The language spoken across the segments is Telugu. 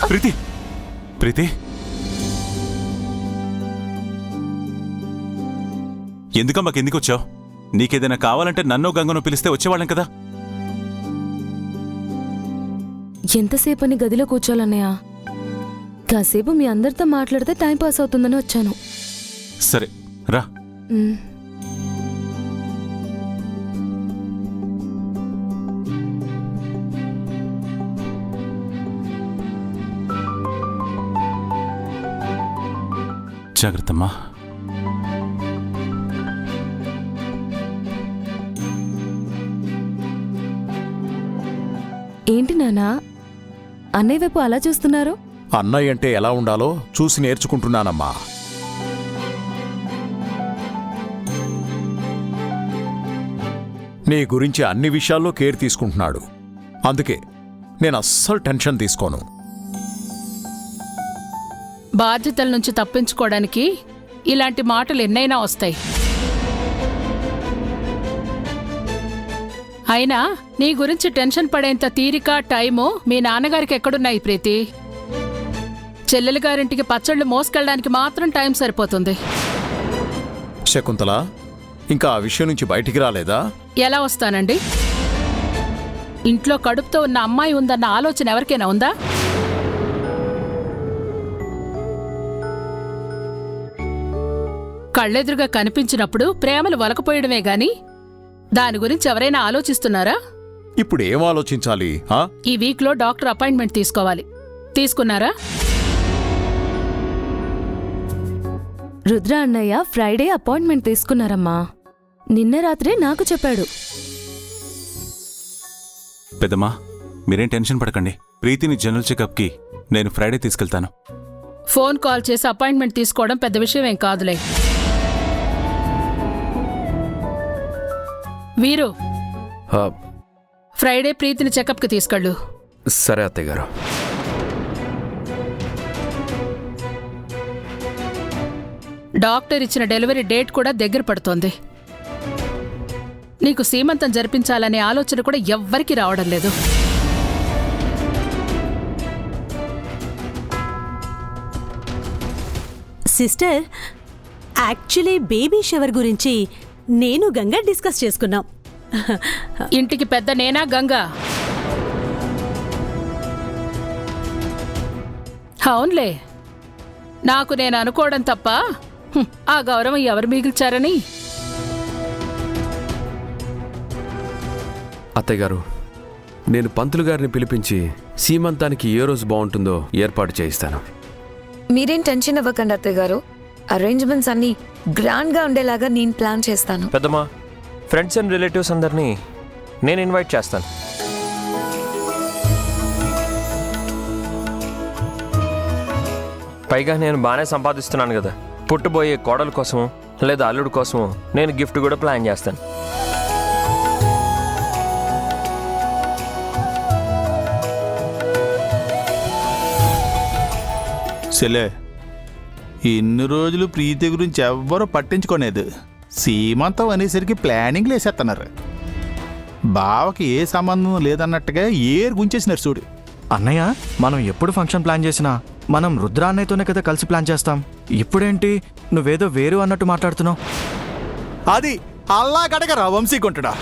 ప్రీతి ప్రీతి, ఎందుకమ్మా కిందికి వచ్చావు? నీకేదైనా కావాలంటే నన్ను గంగను పిలిస్తే వచ్చేవాళ్ళం కదా. ఎంతసేపని గదిలో కూర్చోాలన్నయ్య? కాసేపు మీ అందరితో మాట్లాడితే టైం పాస్ అవుతుందని వచ్చాను. సరే రా. జాగ్రత్తమ్మా. ఏంటి నానా అన్నయ్య వైపు అలా చూస్తున్నారు? అన్నయ్య అంటే ఎలా ఉండాలో చూసి నేర్చుకుంటున్నానమ్మా. నీ గురించి అన్ని విషయాల్లో కేర్ తీసుకుంటున్నాడు. అందుకే నేను అస్సలు టెన్షన్ తీసుకోను. బాధ్యతల నుంచి తప్పించుకోవడానికి ఇలాంటి మాటలు ఎన్నైనా వస్తాయి. అయినా నీ గురించి టెన్షన్ పడేంత తీరిక టైము మీ నాన్నగారికి ఎక్కడున్నాయి ప్రీతి? చెల్లెలి గారింటికి పచ్చళ్ళు మోసుకెళ్ళడానికి మాత్రం టైం సరిపోతుంది. శకుంతల, ఇంకా ఆ విషయం నుంచి బయటికి రాలేదా? ఎలా వస్తానండి? ఇంట్లో కడుపుతో ఉన్న అమ్మాయి ఉందన్న ఆలోచన ఎవరికైనా ఉందా? కళ్ళెదురుగా కనిపించినప్పుడు ప్రేమలు వలకపోయడమే గాని దాని గురించి ఎవరైనా ఆలోచిస్తున్నారా? ఇప్పుడు ఏం ఆలోచించాలి? ఈ వీక్లో డాక్టర్ అపాయింట్మెంట్ తీసుకోవాలి. తీసుకున్నారా? రుద్ర అన్నయ్య ఫ్రైడే అపాయింట్మెంట్ తీసుకున్నారమ్మా. నిన్న రాత్రే నాకు చెప్పాడు. పెద్దమ్మా, మీరేం టెన్షన్ పడకండి. ప్రీతిని జనరల్ చెకప్కి నేను ఫ్రైడే తీసుకెళ్తాను. ఫోన్ కాల్ చేసి అపాయింట్మెంట్ తీసుకోవడం పెద్ద విషయం ఏం కాదులే. వీరు, ఫ్రైడే ప్రీతిని చెకప్కి తీసుకెళ్ళు. సరే అత్తయ్య గారు. డాక్టర్ ఇచ్చిన డెలివరీ డేట్ కూడా దగ్గర పడుతోంది. నీకు సీమంతం జరిపించాలనే ఆలోచన కూడా ఎవ్వరికీ రావడం లేదు. సిస్టర్, యాక్చువల్లీ బేబీ షవర్ గురించి నేను గంగా డిస్కస్ చేసుకున్నాం. ఇంటికి పెద్ద నేనా గంగా? అవునులే, నాకు నేను అనుకోవడం తప్ప ఆ గౌరవం ఎవరు మిగిల్చారని. అత్తయ్య గారు, నేను పంతులు గారిని పిలిపించి సీమంతానికి ఏ రోజు బాగుంటుందో ఏర్పాటు చేయిస్తాను. మీరేం టెన్షన్ అవ్వకండి అత్తయ్య గారు. అరేంజ్మెంట్స్ అన్నీ గ్రాండ్గా ఉండేలాగా నేను ప్లాన్ చేస్తాను. పెద్దమ్మా, ఫ్రెండ్స్ అండ్ రిలేటివ్స్ అందరినీ నేను ఇన్వైట్ చేస్తాను. పైగా నేను బాగానే సంపాదిస్తున్నాను కదా. పుట్టబోయే కోడల కోసము లేదా అల్లుడి కోసము నేను గిఫ్ట్ కూడా ప్లాన్ చేస్తాను. సెలే, ఇన్ని రోజులు ప్రీతి గురించి ఎవ్వరూ పట్టించుకోలేదు. సీమంతం అనేసరికి ప్లానింగ్లు వేసేస్తున్నారు. బావకి ఏ సంబంధం లేదన్నట్టుగా ఏరు గుంచేసినారు చూడు. అన్నయ్య, మనం ఎప్పుడు ఫంక్షన్ ప్లాన్ చేసినా మనం రుద్ర అన్నయ్యతోనే కదా కలిసి ప్లాన్ చేస్తాం. ఇప్పుడేంటి నువ్వేదో వేరు అన్నట్టు మాట్లాడుతున్నావు? అది అల్లా గడగరా వంశీకుంటుడా.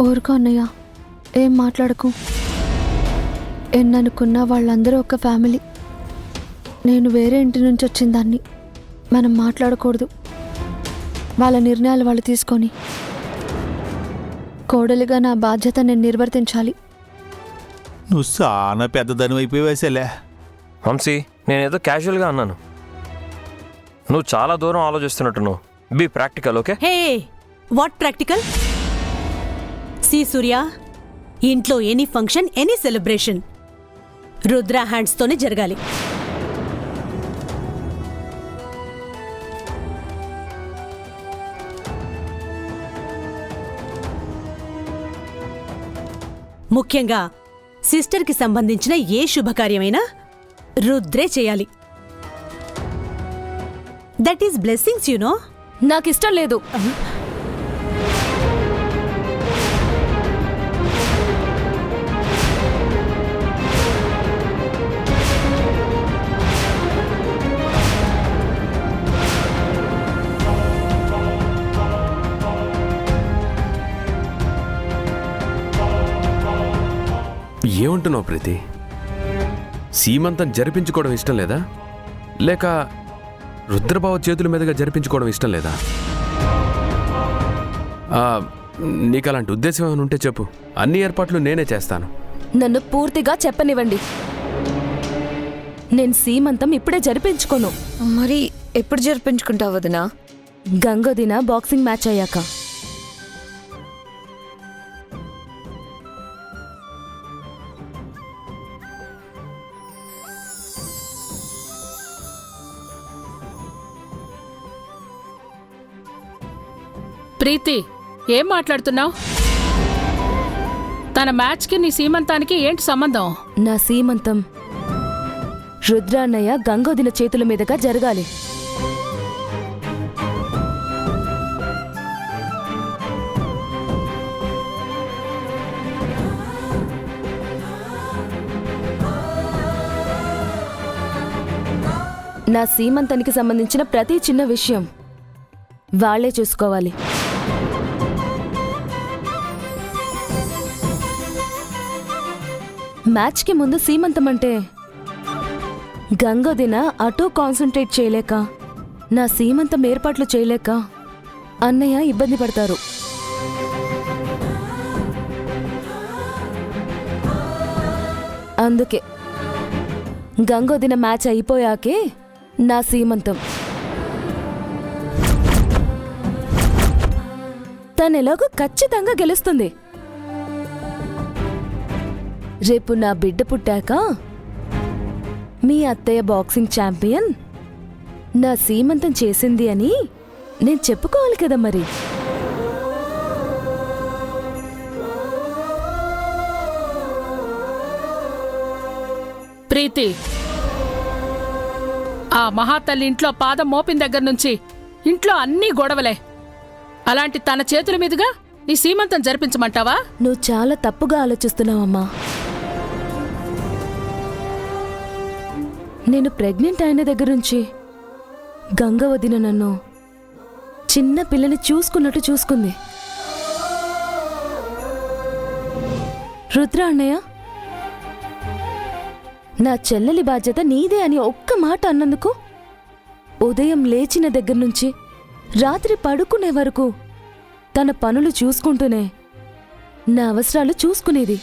ఊరుకో అన్నయ్య, ఏం మాట్లాడకు. ఎన్ననుకున్నా వాళ్ళందరూ ఒక ఫ్యామిలీ. నేను వేరే ఇంటి నుంచి వచ్చిన దాన్ని. మనం మాట్లాడకూడదు. వాళ్ళ నిర్ణయాలు వాళ్ళు తీసుకొని కోడలిగా నా బాధ్యత నేను నిర్వర్తించాలి. నువ్వు చాలా పెద్దదాని అయిపోయేసేలే. వంశీ, నేనేదో క్యాజువల్గా అన్నాను. నువ్వు చాలా దూరం ఆలోచిస్తున్నట్టున్నావు. Be practical, okay? Hey, what practical? See Surya, ఇంట్లో any function, any celebration Rudra హ్యాండ్స్తోనే జరగాలి. ముఖ్యంగా సిస్టర్కి సంబంధించిన ఏ శుభకార్యమైనా రుద్రే చేయాలి. That is blessings, you know. నాకిష్టం లేదు. ఏమంటున్నావు ప్రీతి? సీమంతం జరిపించుకోవడం ఇష్టం లేదా, లేక రుద్రబావ చేతుల మీదుగా జరిపించుకోవడం ఇష్టం లేదా? నీకు అలాంటి ఉద్దేశం ఏమైనా ఉంటే చెప్పు, అన్ని ఏర్పాట్లు నేనే చేస్తాను. నన్ను పూర్తిగా చెప్పనివ్వండి. నేను సీమంతం ఇప్పుడే జరిపించుకోను. మరి ఎప్పుడు జరిపించుకుంటావు వదినా? గంగోదిన బాక్సింగ్ మ్యాచ్ అయ్యాక. ప్రీతి, ఏం మాట్లాడుతున్నావు? తన మ్యాచ్కి నీ సీమంతానికి ఏంటి సంబంధం? నా సీమంతం రుద్రాన్నయ్య గంగోదిన చేతుల మీదుగా జరగాలి. నా సీమంతానికి సంబంధించిన ప్రతి చిన్న విషయం వాళ్లే చూసుకోవాలి. మ్యాచ్కి ముందు సీమంతం అంటే గంగోదిన అటూ కాన్సంట్రేట్ చేయలేక, నా సీమంతం ఏర్పాట్లు చేయలేక అన్నయ్య ఇబ్బంది పడతారు. అందుకే గంగోదిన మ్యాచ్ అయిపోయాకే నా సీమంతం. తనెలాగో ఖచ్చితంగా గెలుస్తుంది. రేపు నా బిడ్డ పుట్టాక మీ అత్తయ్య బాక్సింగ్ ఛాంపియన్ నా సీమంతం చేసింది అని నేను చెప్పుకోవాలి కదా మరి. ప్రీతి, ఆ మహాతల్లి ఇంట్లో పాదం మోపిన దగ్గర నుంచి ఇంట్లో అన్నీ గొడవలే. అలాంటి తన చేతుల మీదుగా నీ సీమంతం జరిపించమంటావా? నువ్వు చాలా తప్పుగా ఆలోచిస్తున్నావమ్మా. నేను ప్రెగ్నెంట్ అయిన దగ్గర నుంచి గంగవదిన నన్ను చిన్న పిల్లని చూసుకున్నట్టు చూసుకుంది. రుద్ర అన్నయ్య, నా చెల్లెలి బాధ్యత నీదే అని ఒక్క మాట అన్నందుకు ఉదయం లేచిన దగ్గర నుంచి రాత్రి పడుకునే వరకు తన పనులు చూసుకుంటూనే నా అవసరాలు చూసుకునేది.